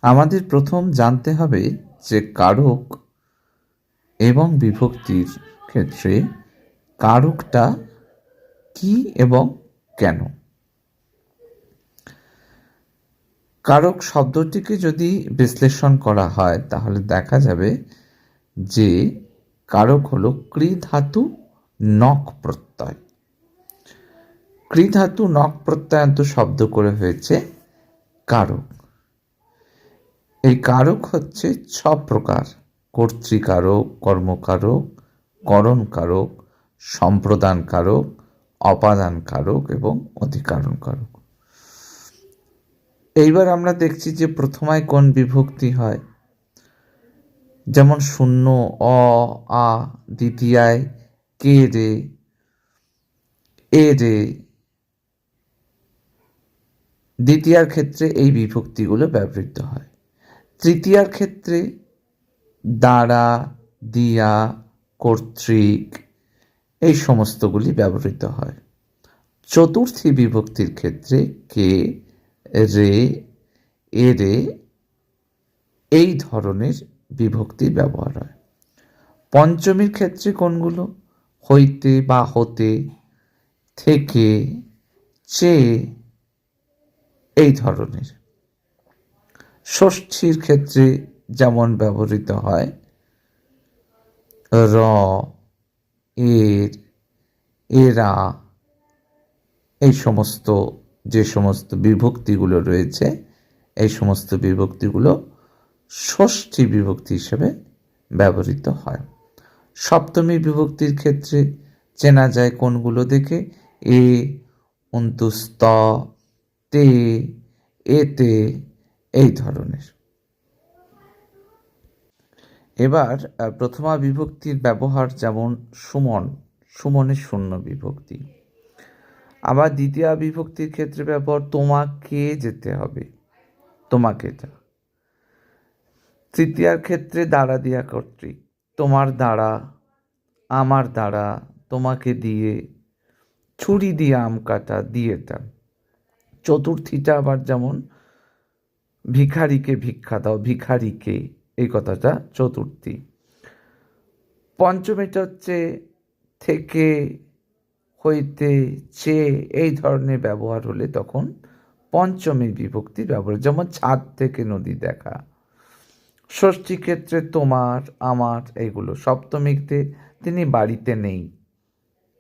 আমাদের প্রথম জানতে হবে যে কারক এবং বিভক্তির ক্ষেত্রে কারকটা কি এবং কেন। কারক শব্দটিকে যদি বিশ্লেষণ করা হয় তাহলে দেখা যাবে যে কারক হলো কৃ ধাতু নক প্রত্যয়। কৃ ধাতু নক প্রত্যয়ান্ত শব্দ করে হয়েছে কারক। এই কারক হচ্ছে 6 প্রকার: কর্তৃকারক, কর্মকারক, করণকারক, সম্প্রদান কারক, অপাদান কারক এবং অধিকারণ কারক। এইবার আমরা দেখছি যে প্রথমায় কোন বিভক্তি হয়। যেমন শূন্য, অ, আ, দ্বিতীয়ায় কে রে, এ রে। দ্বিতীয়ার ক্ষেত্রে এই বিভক্তিগুলো ব্যবহৃত হয়। তৃতীয়ার ক্ষেত্রে দ্বারা, দিয়া, কর্তৃক এই সমস্তগুলি ব্যবহৃত হয়। চতুর্থী বিভক্তির ক্ষেত্রে কে, রে, এ রে এই ধরনের বিভক্তি ব্যবহার হয়। পঞ্চমীর ক্ষেত্রে কোনগুলো? হইতে বা হতে, থেকে, চেয়ে এই ধরনের। ষষ্ঠীর ক্ষেত্রে যেমন ব্যবহৃত হয় র, এর, এরা এই সমস্ত যে সমস্ত বিভক্তিগুলো রয়েছে এই সমস্ত বিভক্তিগুলো ষষ্ঠী বিভক্তি হিসেবে ব্যবহৃত হয়। সপ্তমী বিভক্তির ক্ষেত্রে চেনা যায় কোনগুলো দেখে? এ, অন্তুস্ত, তে, এতে এই ধরনের। এবার প্রথমা বিভক্তির ব্যবহার যেমন সুমন, সুমনের শূন্য বিভক্তি। আবার দ্বিতীয় বিভক্তির ক্ষেত্রে ব্যবহার তোমাকে যেতে হবে, তোমাকে যা। তৃতীয়ার ক্ষেত্রে দ্বারা দিয়া কর্তৃক, তোমার দ্বারা, আমার দ্বারা, তোমাকে দিয়ে, ছুরি দিয়ে আম কাটা, দিয়েটা। চতুর্থীটা আবার যেমন ভিখারিকে ভিক্ষা দাও, ভিখারিকে এই কথাটা চতুর্থী। পঞ্চমীটা হচ্ছে থেকে, হইতে, চেয়ে এই ধরনের ব্যবহার হলে তখন পঞ্চমী বিভক্তি ব্যবহার, যেমন ছাদ থেকে নদী দেখা। ষষ্ঠী ক্ষেত্রে তোমার, আমার এইগুলো। সপ্তমীতে তিনি বাড়িতে নেই,